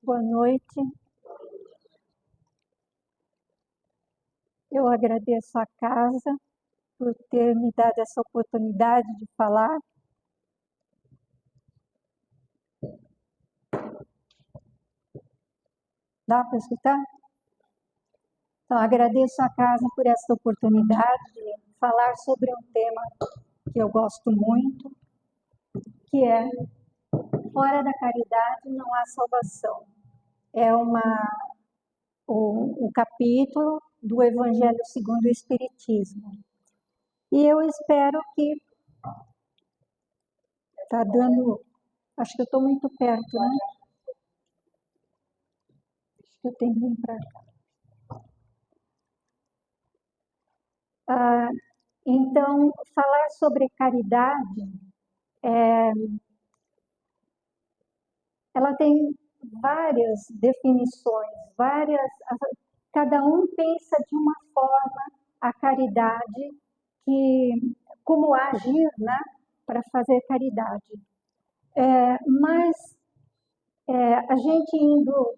Boa noite. Eu agradeço a casa por ter me dado essa oportunidade de falar. Dá para escutar? Então, agradeço a casa por essa oportunidade de falar sobre um tema que eu gosto muito, que é fora da caridade não há salvação. É um capítulo do Evangelho segundo o Espiritismo. E eu espero que está dando... Acho que eu estou muito perto, né? Acho que eu tenho que vir para cá. Então, falar sobre caridade, ela tem várias definições, cada um pensa de uma forma a caridade, como agir, né, para fazer caridade. Mas a gente indo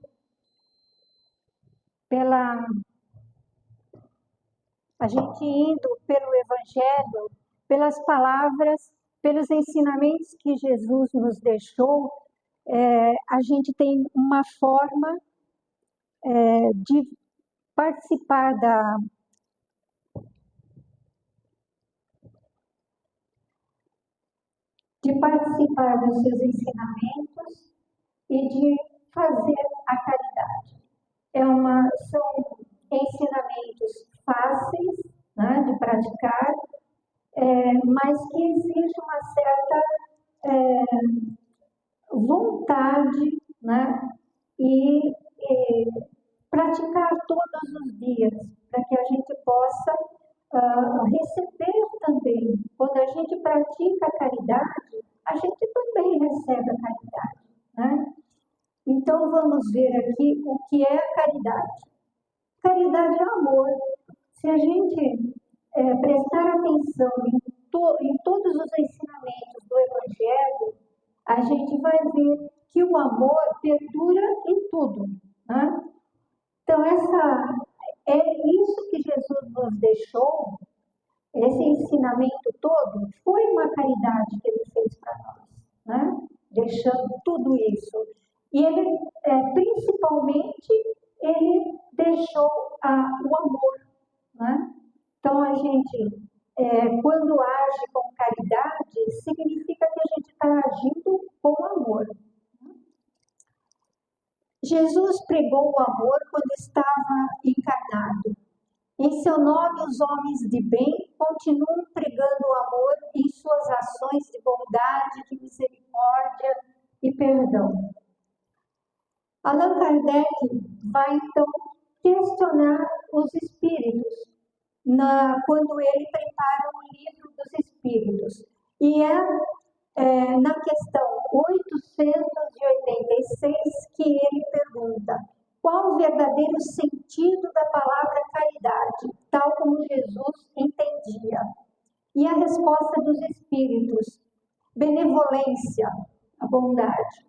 pelo Evangelho, pelas palavras, pelos ensinamentos que Jesus nos deixou, a gente tem uma forma de participar dos seus ensinamentos e de fazer a caridade. São ensinamentos fáceis, né, de praticar, mas que exigem uma certa vontade, né, e praticar todos os dias, para que a gente possa receber também. Quando a gente pratica a caridade, a gente também recebe a caridade, né? Então, vamos ver aqui o que é a caridade. Caridade é amor. Se a gente prestar atenção em todos os ensinamentos do Evangelho, a gente vai ver que o amor perdura em tudo, né? Então, é isso que Jesus nos deixou, esse ensinamento todo, foi uma caridade que ele fez para nós, né? Deixando tudo isso. E ele, principalmente, ele deixou o amor, né? Então, a gente, quando age com caridade, significa que a gente está agindo com amor. Jesus pregou o amor quando estava encarnado. Em seu nome, os homens de bem continuam pregando o amor em suas ações de bondade, de misericórdia e perdão. Allan Kardec vai, então, questionar os espíritos quando ele prepara o livro dos espíritos. E na questão 886 que ele pergunta: qual o verdadeiro sentido da palavra caridade, tal como Jesus entendia? E a resposta dos espíritos: benevolência, a bondade,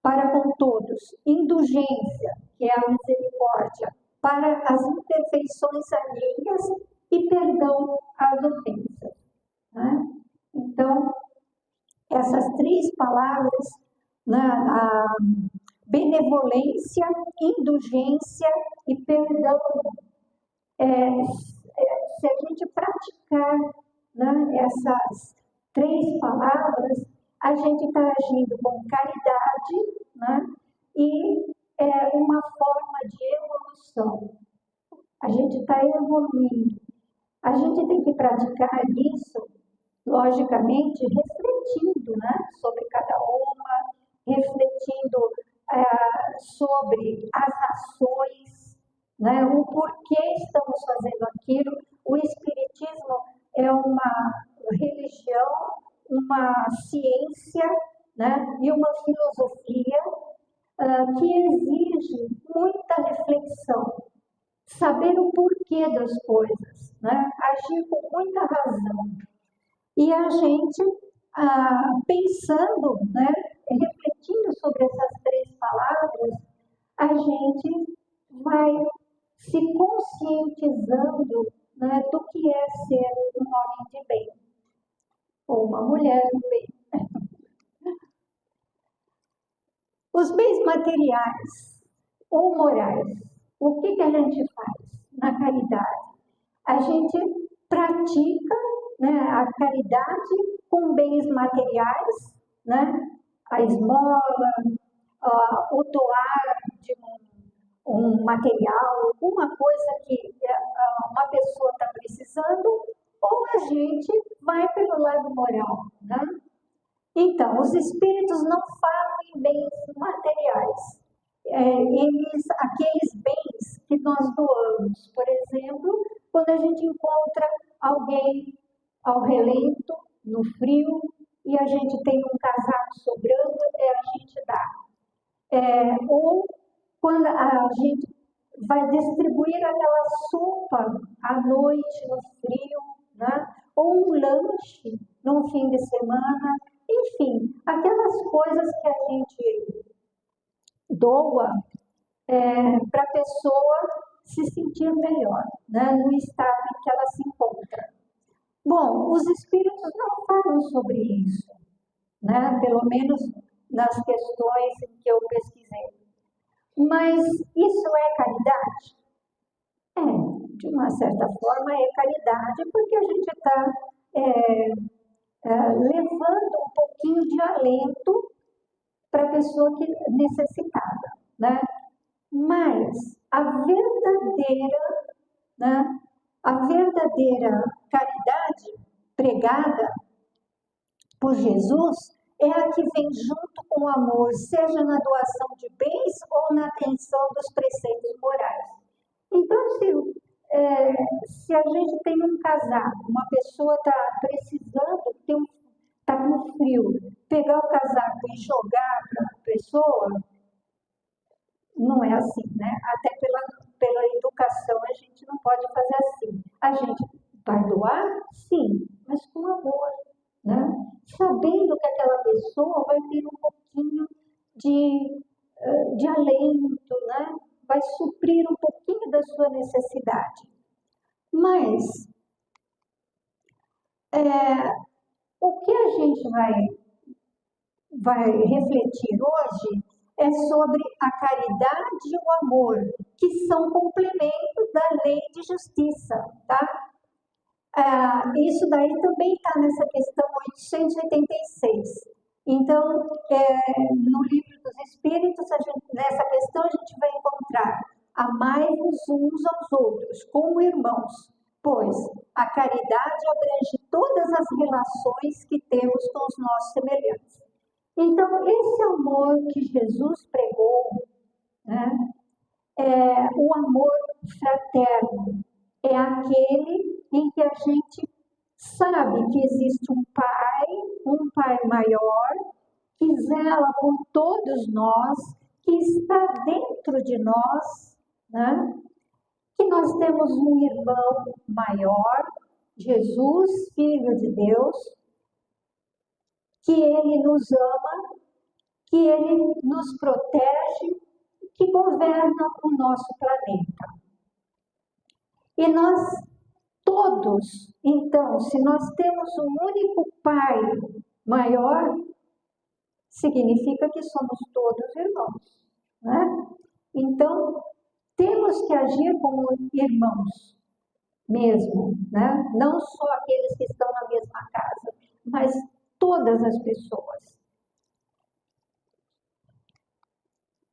para com todos, indulgência, que é a misericórdia, para as imperfeições alheias e perdão às ofensas, né? Então, essas três palavras, né, a benevolência, indulgência e perdão, se a gente praticar, né, essas três palavras, a gente está agindo com caridade, né, e uma forma de evolução. A gente está evoluindo. A gente tem que praticar isso, logicamente, refletindo, né, sobre cada uma, refletindo sobre as ações, né, o porquê estamos fazendo aquilo. O Espiritismo é uma religião, uma ciência, né, e uma filosofia que exige muita reflexão, saber o porquê das coisas, né, agir com muita razão. E a gente, pensando, né, refletindo sobre essas três palavras, a gente vai se conscientizando, né, do que é ser um homem de bem, ou uma mulher de bem. Os bens materiais ou morais, o que a gente faz na caridade? A gente pratica, né, a caridade com bens materiais, né, a esmola, o doar de um material, alguma coisa que uma pessoa está precisando, ou a gente vai pelo lado moral, né? Então, os espíritos não falam em bens materiais. Aqueles bens que nós doamos, por exemplo, quando a gente encontra alguém ao relento, no frio, e a gente tem um casaco sobrando, a gente dá. Ou quando a gente vai distribuir aquela sopa à noite no frio, né? Ou um lanche num fim de semana, enfim, aquelas coisas que a gente doa para a pessoa se sentir melhor, né? No estado em que ela se encontra. Bom, os espíritos não falam sobre isso, né? Pelo menos nas questões que eu pesquisei. Mas isso é caridade? De uma certa forma é caridade, porque a gente está levando um pouquinho de alento para a pessoa que é necessitada, né? Mas a verdadeira caridade pregada por Jesus é a que vem junto com o amor, seja na doação de bens ou na atenção dos preceitos morais. Então, se a gente tem um casaco, uma pessoa está precisando, está com frio, pegar o casaco e jogar para a pessoa, não é assim, né? Até pela educação a gente não pode fazer assim. A gente vai doar? Sim, mas com amor, né? Sabendo que aquela pessoa vai ter um pouquinho de alento, né? Vai suprir um pouquinho da sua necessidade. Mas o que a gente vai refletir hoje é sobre a caridade e o amor, que são complementos da lei de justiça, tá? Isso daí também está nessa questão 886. Então, no Livro dos Espíritos, nessa questão a gente vai encontrar: amai-vos uns aos outros, como irmãos, pois a caridade abrange todas as relações que temos com os nossos semelhantes. Então, esse amor que Jesus pregou, né, o amor fraterno, é aquele em que a gente sabe que existe um Pai maior, que zela por todos nós, que está dentro de nós, né? Que nós temos um irmão maior, Jesus, Filho de Deus, que Ele nos ama, que Ele nos protege, que governa o nosso planeta. E nós todos, então, se nós temos um único Pai maior, significa que somos todos irmãos, né? Então, temos que agir como irmãos mesmo, né? Não só aqueles que estão na mesma casa, mas todas as pessoas.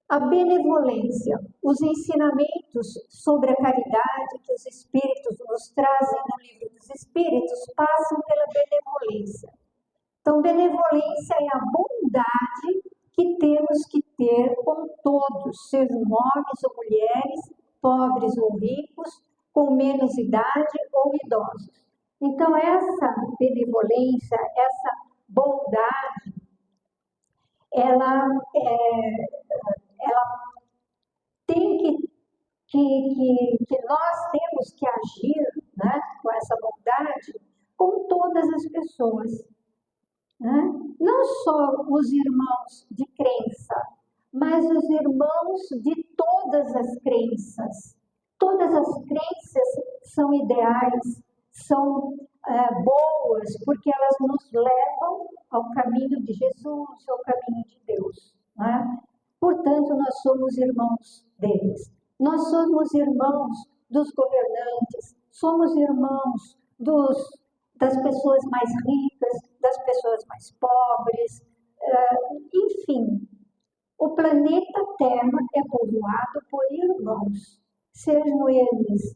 A benevolência, os ensinamentos sobre a caridade que os Espíritos nos trazem no Livro dos Espíritos passam pela benevolência. Então, benevolência é a bondade que temos que ter com todos, sejam homens ou mulheres, pobres ou ricos, com menos idade ou idosos. Então, essa benevolência, essa bondade, ela tem que nós temos que agir, né, com essa bondade com todas as pessoas. né? Não só os irmãos de crença, mas os irmãos de todas as crenças. Todas as crenças são ideais, são boas, porque elas nos levam ao caminho de Jesus, ao caminho de Deus, né? Portanto, nós somos irmãos deles. Nós somos irmãos dos governantes, somos irmãos das pessoas mais ricas, das pessoas mais pobres, enfim. O planeta Terra é povoado por irmãos, sejam eles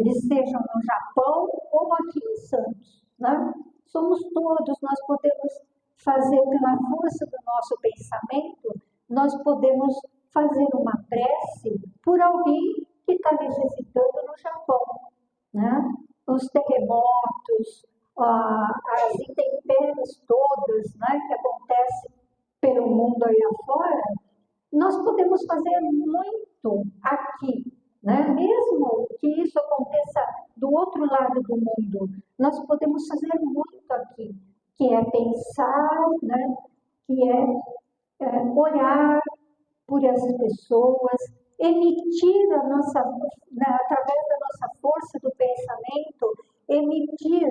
estejam no Japão ou aqui em Santos, né? Somos todos, nós podemos fazer pela força do nosso pensamento, nós podemos fazer uma prece por alguém que está necessitando no Japão, né? Os terremotos, as intempéries todas, né, que acontecem pelo mundo aí afora, nós podemos fazer muito aqui, né? Mesmo que isso aconteça do outro lado do mundo, nós podemos fazer muito aqui, que é pensar, né? Que é orar por essas pessoas, emitir através da nossa força do pensamento, emitir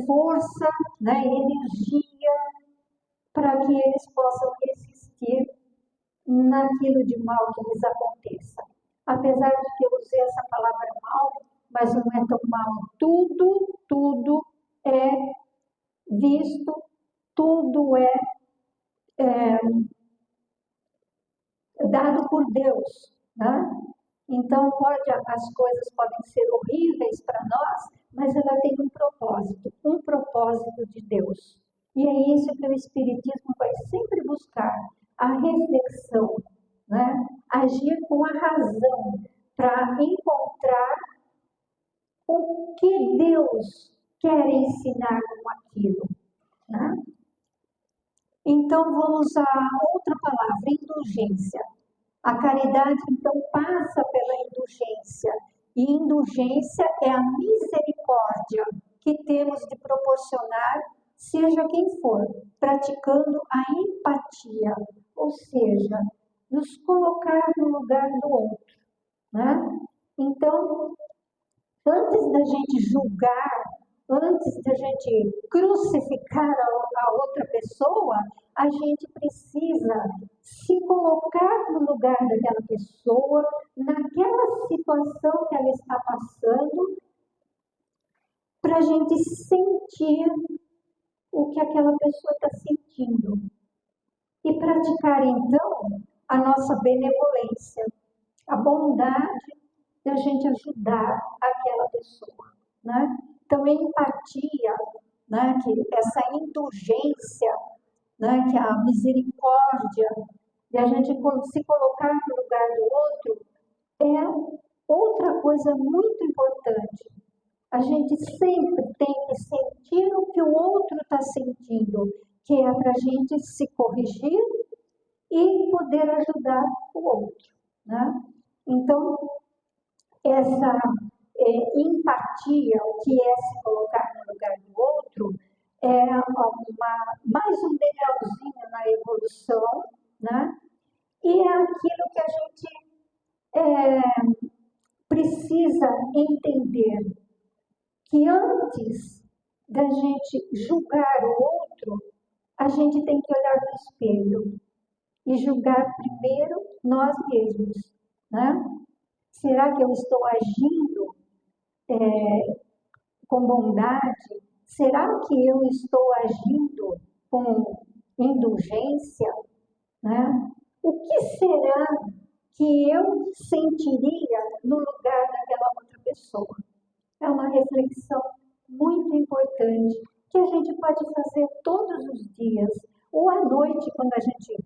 força, né, energia, para que eles possam resistir naquilo de mal que lhes aconteça. Apesar de que eu usei essa palavra mal, mas não é tão mal. Tudo é visto, tudo é dado por Deus, né? Então, as coisas podem ser horríveis para nós, mas ela tem um propósito de Deus. E é isso que o Espiritismo vai sempre buscar, a reflexão, né? Agir com a razão, para encontrar o que Deus quer ensinar com aquilo, né? Então, vamos a outra palavra, indulgência. A caridade, então, passa pela indulgência. E indulgência é a misericórdia que temos de proporcionar, seja quem for, praticando a empatia, ou seja, nos colocar no lugar do outro, né? Então, antes da gente julgar, antes da gente crucificar a outra pessoa, a gente precisa se colocar no lugar daquela pessoa, naquela situação que ela está passando, para a gente sentir o que aquela pessoa está sentindo. E praticar, então, a nossa benevolência, a bondade de a gente ajudar aquela pessoa, né? Então, a empatia, né? Que essa indulgência, né? Que a misericórdia, de a gente se colocar no lugar do outro, é outra coisa muito importante. A gente sempre tem que sentir o que o outro está sentindo, que é para a gente se corrigir e poder ajudar o outro, né? Então, essa empatia, o que é se colocar no lugar do outro, é mais um degrauzinho na evolução, né? E é aquilo que a gente precisa entender, que antes da gente julgar o outro, a gente tem que olhar no espelho e julgar primeiro nós mesmos, né? Será que eu estou agindo com bondade? Será que eu estou agindo com indulgência, né? O que será que eu sentiria no lugar daquela outra pessoa? É uma reflexão muito importante que a gente pode fazer todos os dias, ou à noite, quando a gente,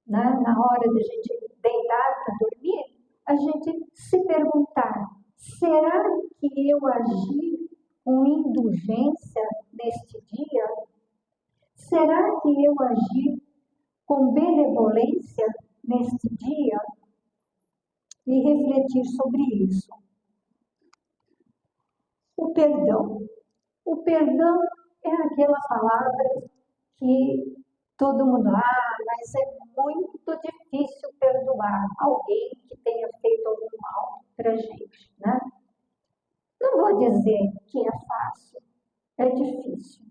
né, na hora de a gente deitar para dormir, a gente se perguntar: será que eu agi com indulgência neste dia? Será que eu agi com benevolência neste dia? E refletir sobre isso. O perdão. O perdão é aquela palavra que todo mundo, mas é muito difícil perdoar alguém que tenha feito algum mal para a gente, né? Não vou dizer que é fácil, é difícil,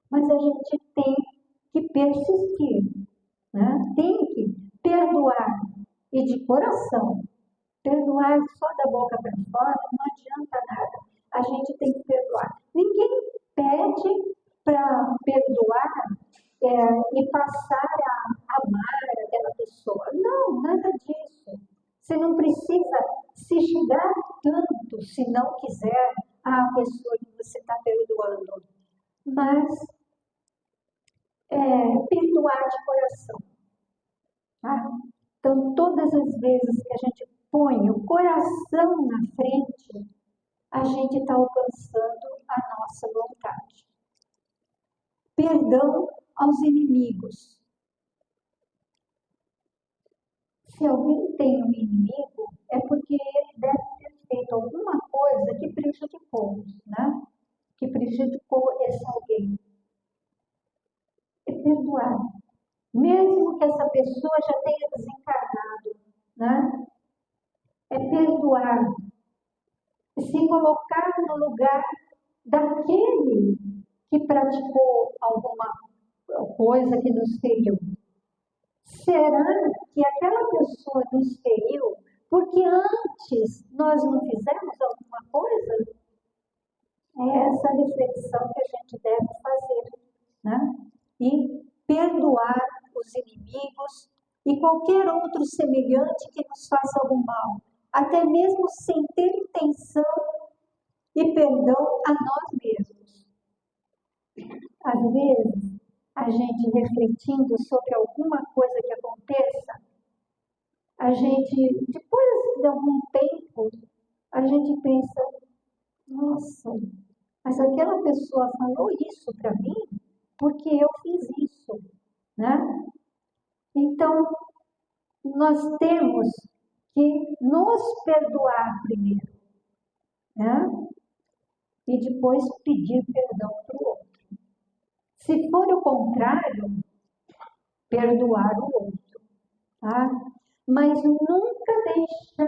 mas a gente tem que persistir, né? Tem que perdoar, e de coração. Perdoar só da boca para fora não adianta nada. A gente tem que perdoar. Ninguém pede para perdoar e passar a amar aquela pessoa. Não, nada disso. Você não precisa se chegar tanto, se não quiser, à pessoa que você está perdoando. Mas perdoar de coração. Tá? Então, todas as vezes que a gente põe o coração na frente, a gente está alcançando a nossa vontade. Perdão aos inimigos. Se alguém tem um inimigo, é porque ele deve ter feito alguma coisa que prejudicou, né? Que prejudicou esse alguém. É perdoar. Mesmo que essa pessoa já tenha desencarnado, né? É perdoar. Se colocar no lugar daquele que praticou alguma coisa que nos feriu. Será que aquela pessoa nos feriu porque antes nós não fizemos alguma coisa? É essa reflexão que a gente deve fazer, né? E perdoar os inimigos e qualquer outro semelhante que nos faça algum mal, até mesmo sem ter intenção e perdão a nós mesmos. Às vezes, a gente refletindo sobre alguma coisa que aconteça, a gente, depois de algum tempo, a gente pensa, nossa, mas aquela pessoa falou isso para mim porque eu fiz isso, né? Então, nós temos que nos perdoar primeiro, né? E depois pedir perdão para o outro. Se for o contrário, perdoar o outro, tá? Mas nunca deixa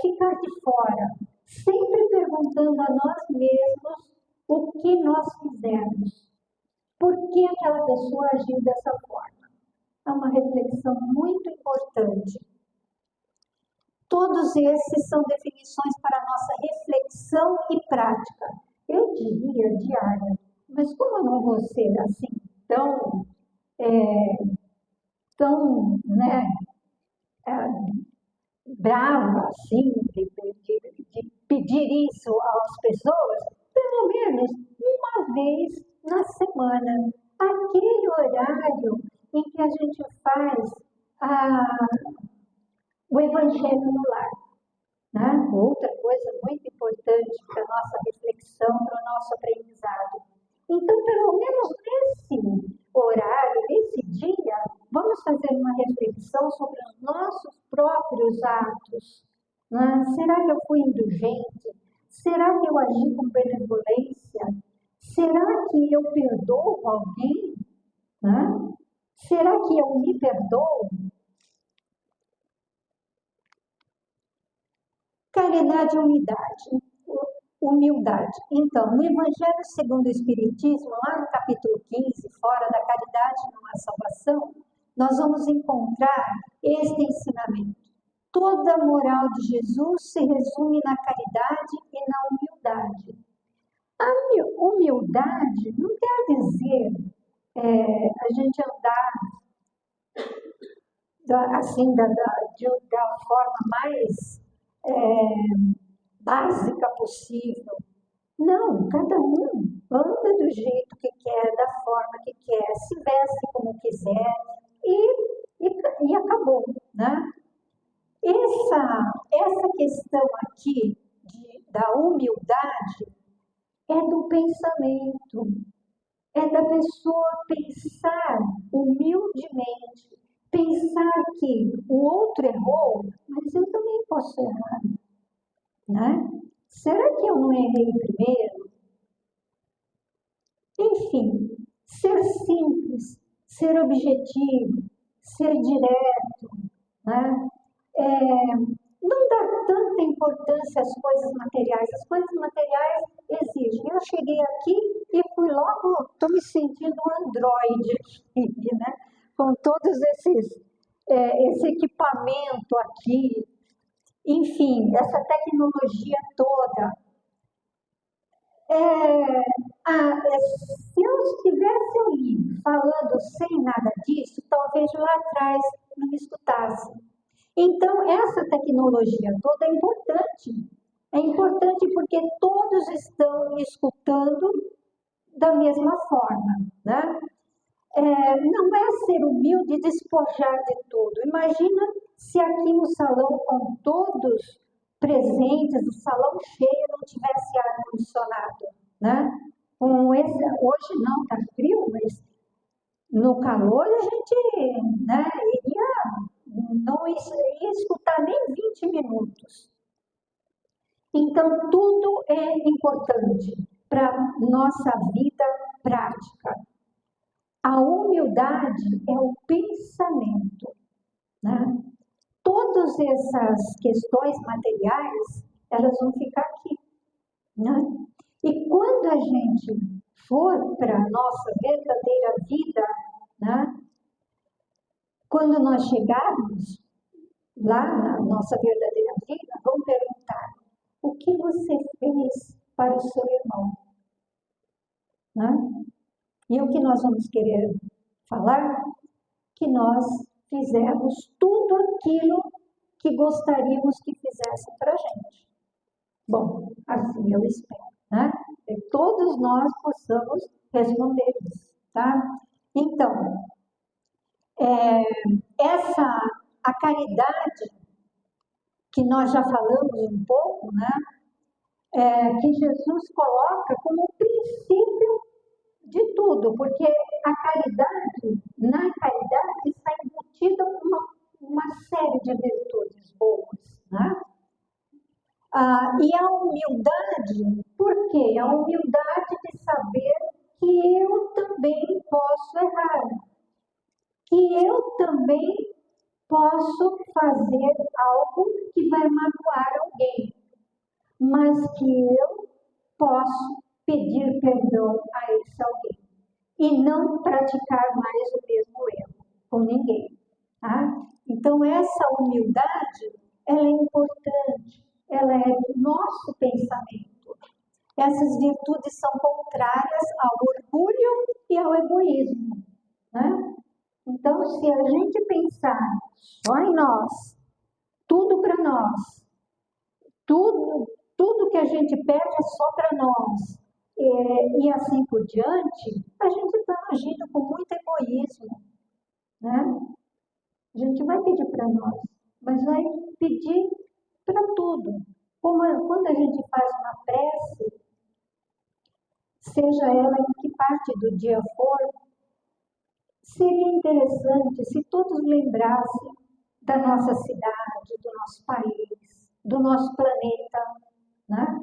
ficar de fora, sempre perguntando a nós mesmos o que nós fizemos, por que aquela pessoa agiu dessa forma. É uma reflexão muito importante. Todos esses são definições para a nossa reflexão e prática. Eu diria diária, mas como eu não vou ser assim tão brava assim, de pedir isso às pessoas, pelo menos uma vez na semana, aquele horário em que a gente faz o Evangelho no lar. Né? Outra coisa muito importante para a nossa reflexão, para o nosso aprendizado. Então, pelo menos nesse horário, nesse dia, vamos fazer uma reflexão sobre os nossos próprios atos. Né? Será que eu fui indulgente? Será que eu agi com benevolência? Será que eu perdoo alguém? Né? Será que eu me perdoo? Caridade e humildade. Então, no Evangelho segundo o Espiritismo, lá no capítulo 15, fora da caridade não há salvação, nós vamos encontrar este ensinamento. Toda a moral de Jesus se resume na caridade e na humildade. A humildade não quer dizer a gente andar assim, da forma mais básica possível. Não, cada um anda do jeito que quer, da forma que quer, se veste como quiser e acabou, né? Essa questão aqui da humildade é do pensamento, é da pessoa pensar humildemente, pensar que o outro errou, mas eu também posso errar, né? Será que eu não errei primeiro? Enfim, ser simples, ser objetivo, ser direto, né? Não dar tanta importância às coisas materiais. As coisas materiais exigem. Eu cheguei aqui e fui logo, estou me sentindo um androide, né? Com todos esse equipamento aqui, enfim, essa tecnologia toda. Se eu estivesse ali falando sem nada disso, talvez lá atrás não me escutasse. Então, essa tecnologia toda é importante. É importante porque todos estão escutando da mesma forma, né? Não é ser humilde e despojar de tudo. Imagina se aqui no salão, com todos presentes, o salão cheio, não tivesse ar-condicionado, né? Hoje não, está frio, mas no calor a gente, né, não ia escutar nem 20 minutos. Então, tudo é importante para a nossa vida prática. A humildade é o pensamento, né? Todas essas questões materiais, elas vão ficar aqui, né? E quando a gente for para a nossa verdadeira vida, né? Quando nós chegarmos lá na nossa verdadeira vida, vão perguntar: o que você fez para o seu irmão? Né? E o que nós vamos querer falar? Que nós fizemos tudo aquilo que gostaríamos que fizessem para a gente. Bom, assim eu espero, né? Que todos nós possamos responder isso, tá? Então, a caridade, que nós já falamos um pouco, né? Que Jesus coloca como princípio de tudo, porque na caridade está embutida uma série de virtudes boas, né? E a humildade, por quê? A humildade de saber que eu também posso errar, que eu também posso fazer algo que vai magoar alguém, mas que eu posso pedir perdão a esse alguém e não praticar mais o mesmo erro com ninguém, tá? Então, essa humildade, ela é importante, ela é do nosso pensamento. Essas virtudes são contrárias ao orgulho e ao egoísmo, né? Então, se a gente pensar só em nós, tudo para nós, tudo que a gente pede é só para nós, e assim por diante, a gente está agindo com muito egoísmo, né? A gente vai pedir para nós, mas vai pedir para tudo. Quando a gente faz uma prece, seja ela em que parte do dia for, seria interessante se todos lembrassem da nossa cidade, do nosso país, do nosso planeta, né?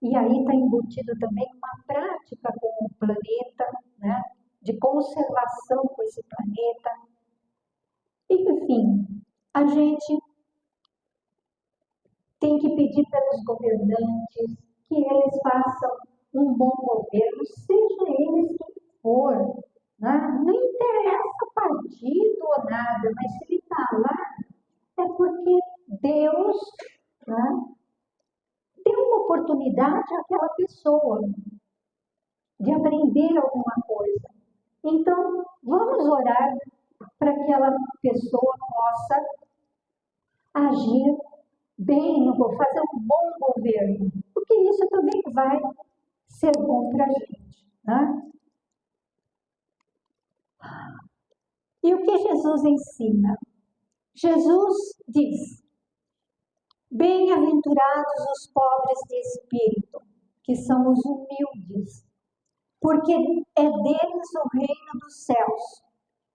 E aí está embutido também uma prática com o planeta, né? De conservação com esse planeta. Enfim, a gente tem que pedir pelos governantes que eles façam um bom governo, seja eles quem for, né? Não interessa partido ou nada, mas se ele está lá, é porque Deus, né, deu uma oportunidade àquela pessoa de aprender alguma coisa. Então, vamos orar para que aquela pessoa possa agir bem, fazer um bom governo, porque isso também vai ser bom para a gente, né? E o que Jesus ensina? Jesus diz: bem-aventurados os pobres de espírito, que são os humildes, porque é deles o reino dos céus.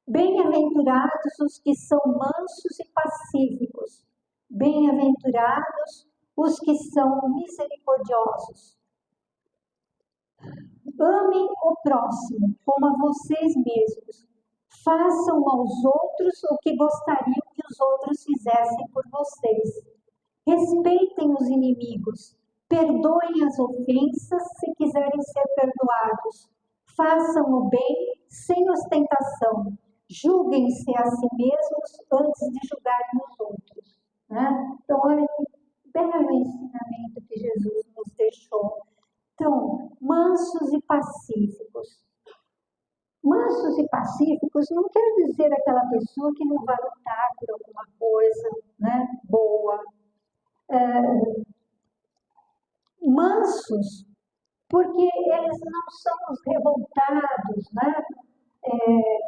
Bem-aventurados os que são mansos e pacíficos. Bem-aventurados os que são misericordiosos, Amem o próximo como a vocês mesmos. Façam aos outros o que gostariam que os outros fizessem por vocês. Respeitem os inimigos. Perdoem as ofensas se quiserem ser perdoados. Façam o bem sem ostentação. Julguem-se a si mesmos antes de julgarem os outros. Né? Então, olha que belo ensinamento que Jesus nos deixou. Então, mansos e pacíficos. Mansos e pacíficos não quer dizer aquela pessoa que não vai lutar por alguma coisa, né, boa. Mansos, porque eles não são os revoltados, né,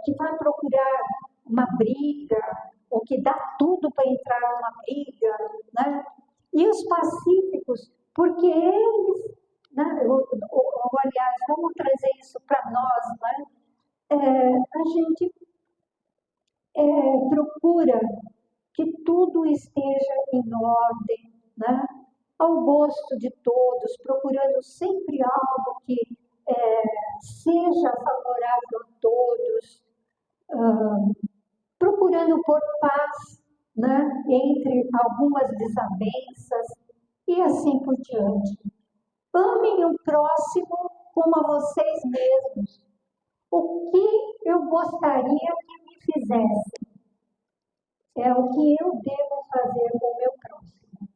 que vai procurar uma briga, ou que dá tudo para entrar numa briga, né? E os pacíficos, porque eles, né, aliás, vamos trazer isso para nós, né? A gente procura que tudo esteja em ordem, né? Ao gosto de todos, procurando sempre algo que seja favorável a todos, procurando por paz, né? Entre algumas desavenças e assim por diante. Amem o próximo como a vocês mesmos. O que eu gostaria que me fizessem é o que eu devo fazer com o meu próximo.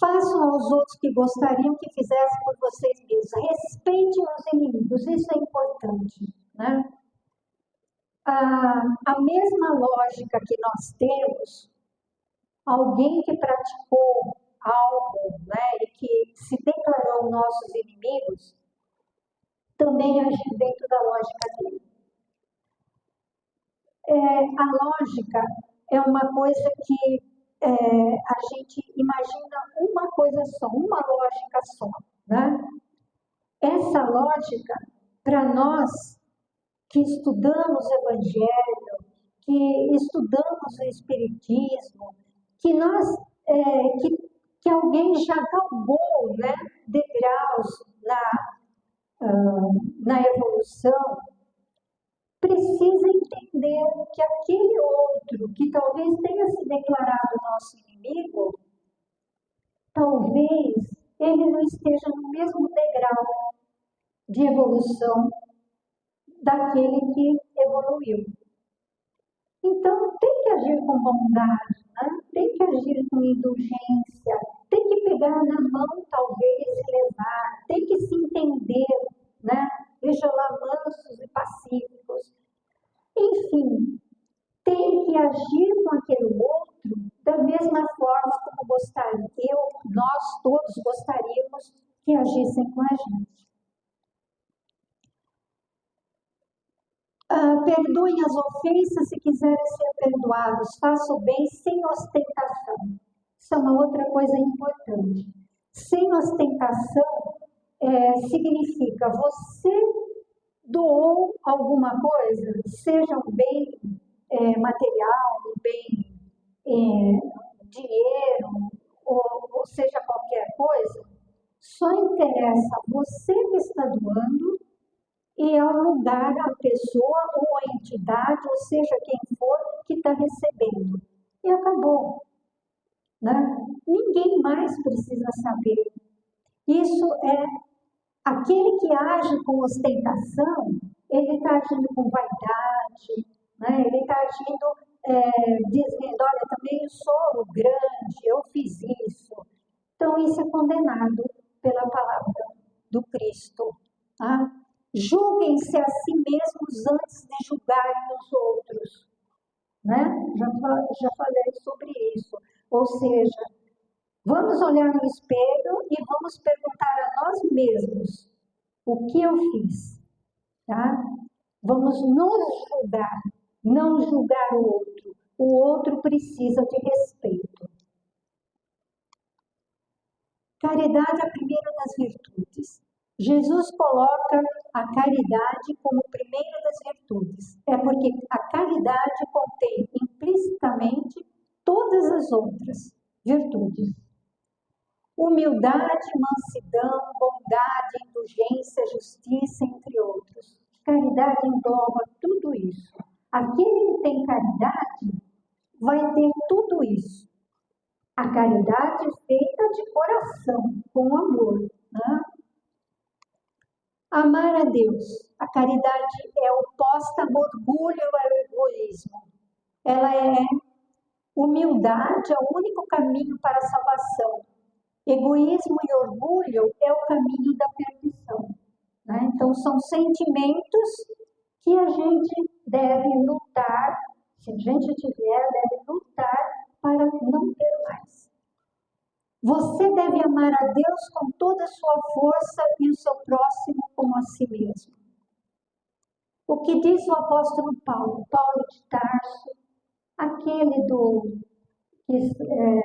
Façam aos outros que gostariam que fizessem por vocês mesmos. Respeitem os inimigos, isso é importante, né? A mesma lógica que nós temos, alguém que praticou algo, né, e que se declarou nossos inimigos, também agiu dentro da lógica dele. A lógica é uma coisa que a gente imagina uma coisa só, uma lógica só, né? Essa lógica, para nós que estudamos o Evangelho, que estudamos o Espiritismo, que alguém já galgou, né, degraus na evolução, precisa entender que aquele outro que talvez tenha se declarado nosso inimigo, talvez ele não esteja no mesmo degrau de evolução daquele que evoluiu. Então, tem que agir com bondade, né? Tem que agir com indulgência, tem que pegar na mão, talvez, e levar, tem que se entender, né? Veja lá, mansos e pacíficos. Enfim, tem que agir com aquele outro da mesma forma como nós todos gostaríamos que agissem com a gente. Perdoem as ofensas se quiserem ser perdoados. Façam o bem sem ostentação. Isso é uma outra coisa importante. Sem ostentação significa você doou alguma coisa, seja um bem material, um bem dinheiro, ou seja qualquer coisa, só interessa você que está doando e ao lugar, a pessoa ou a entidade, ou seja quem for, que está recebendo. E acabou. Né? Ninguém mais precisa saber. Isso é aquele que age com ostentação, ele está agindo com vaidade, né? Ele está agindo dizendo, olha, também eu sou o grande, eu fiz isso. Então, isso é condenado pela palavra do Cristo. Tá? Julguem-se a si mesmos antes de julgarem os outros. Né? Já falei sobre isso. Ou seja, vamos olhar no espelho e vamos perguntar a nós mesmos o que eu fiz. Tá? Vamos nos julgar, não julgar o outro. O outro precisa de respeito. Caridade é a primeira das virtudes. Jesus coloca a caridade como primeira das virtudes. É porque a caridade contém implicitamente todas as outras virtudes. humildade, mansidão, bondade, indulgência, justiça, entre outros. Caridade engloba tudo isso. Aquele que tem caridade vai ter tudo isso. A caridade feita de coração, com amor, né? Amar a Deus. A caridade é oposta ao orgulho e ao egoísmo. Ela é humildade, é o único caminho para a salvação. Egoísmo e orgulho é o caminho da perdição, né? Então, são sentimentos que a gente deve lutar, se a gente tiver, deve lutar para não ter mais. Você deve amar a Deus com toda a sua força e o seu próximo como a si mesmo. O que diz o apóstolo Paulo? Paulo de Tarso, aquele que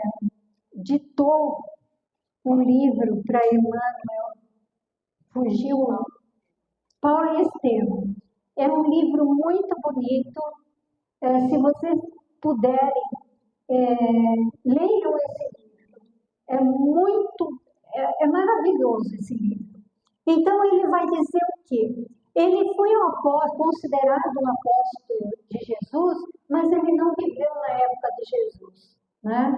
ditou um livro para Emmanuel, fugiu, Paulo e Estevão. É um livro muito bonito. Se vocês puderem, leiam esse livro. É maravilhoso esse livro. Então ele vai dizer o quê? Ele foi considerado um apóstolo de Jesus, mas ele não viveu na época de Jesus, né?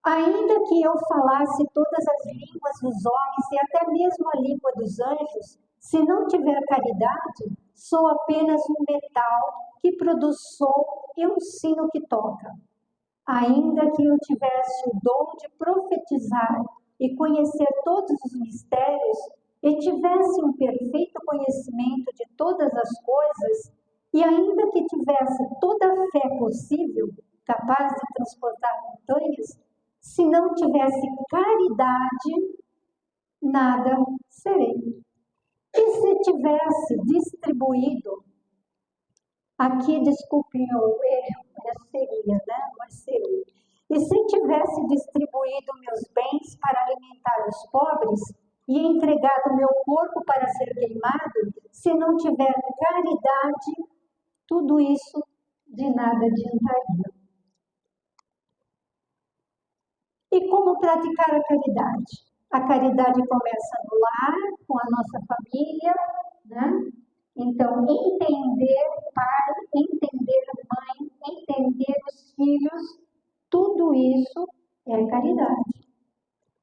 Ainda que eu falasse todas as línguas dos homens e até mesmo a língua dos anjos, se não tiver caridade, sou apenas um metal que produz som e um sino que toca. Ainda que eu tivesse o dom de profetizar e conhecer todos os mistérios, e tivesse um perfeito conhecimento de todas as coisas, e ainda que tivesse toda a fé possível, capaz de transportar montanhas, se não tivesse caridade, nada serei. E se tivesse distribuído, aqui, desculpem o erro, seria, né? Mas seria. E se tivesse distribuído meus bens para alimentar os pobres e entregado meu corpo para ser queimado, se não tiver caridade, tudo isso de nada adiantaria. E como praticar a caridade? A caridade começa no lar, com a nossa família, né? Então, entender pai, entender mãe, entender os filhos, tudo isso é caridade.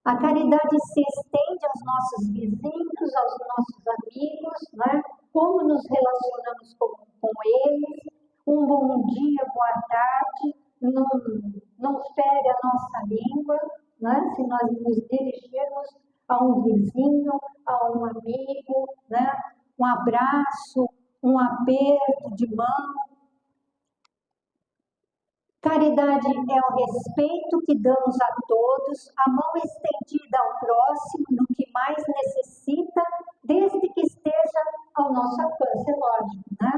A caridade se estende aos nossos vizinhos, aos nossos amigos, né? Como nos relacionamos com eles, um bom dia, boa tarde, não fere a nossa língua, né? Se nós nos dirigirmos a um vizinho, a um amigo, né? Um abraço, um aperto de mão. Caridade é o respeito que damos a todos, a mão estendida ao próximo no que mais necessita, desde que esteja ao nosso alcance, lógico, né?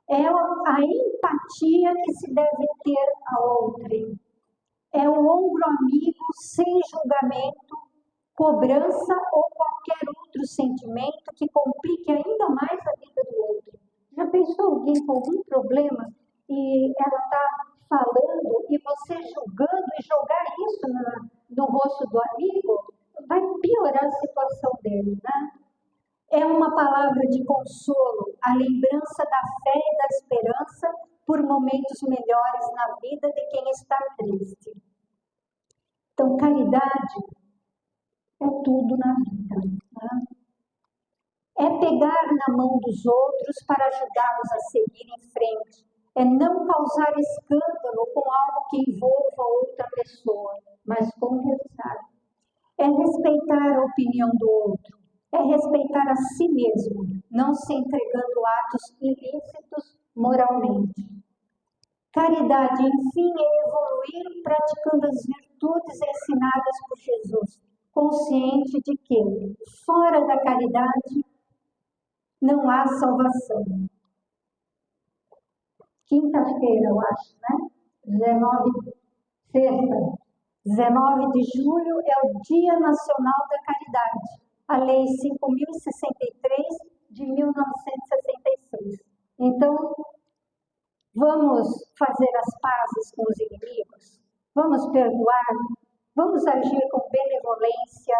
É a empatia que se deve ter a outrem. É o ombro amigo sem julgamento, cobrança ou qualquer outro sentimento que complique ainda mais a vida do outro. Já pensou alguém com algum problema e ela está falando e você julgando e jogar isso no rosto do amigo? Vai piorar a situação dele, né? É uma palavra de consolo, a lembrança da fé e da esperança por momentos melhores na vida de quem está triste. Então, caridade é tudo na vida, né? É pegar na mão dos outros para ajudá-los a seguir em frente. É não causar escândalo com algo que envolva outra pessoa, mas conversar. É respeitar a opinião do outro. É respeitar a si mesmo, não se entregando a atos ilícitos moralmente. Caridade, enfim, é evoluir praticando as virtudes ensinadas por Jesus, consciente de que, fora da caridade, não há salvação. Quinta-feira, eu acho, né? Sexta, 19 de julho é o Dia Nacional da Caridade, a Lei 5.063 de 1966. Então, vamos fazer as pazes com os inimigos? Vamos perdoar? Vamos agir com benevolência,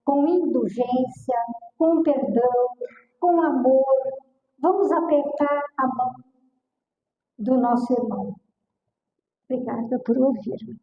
com indulgência, com perdão, com amor. Vamos apertar a mão do nosso irmão. Obrigada por ouvir.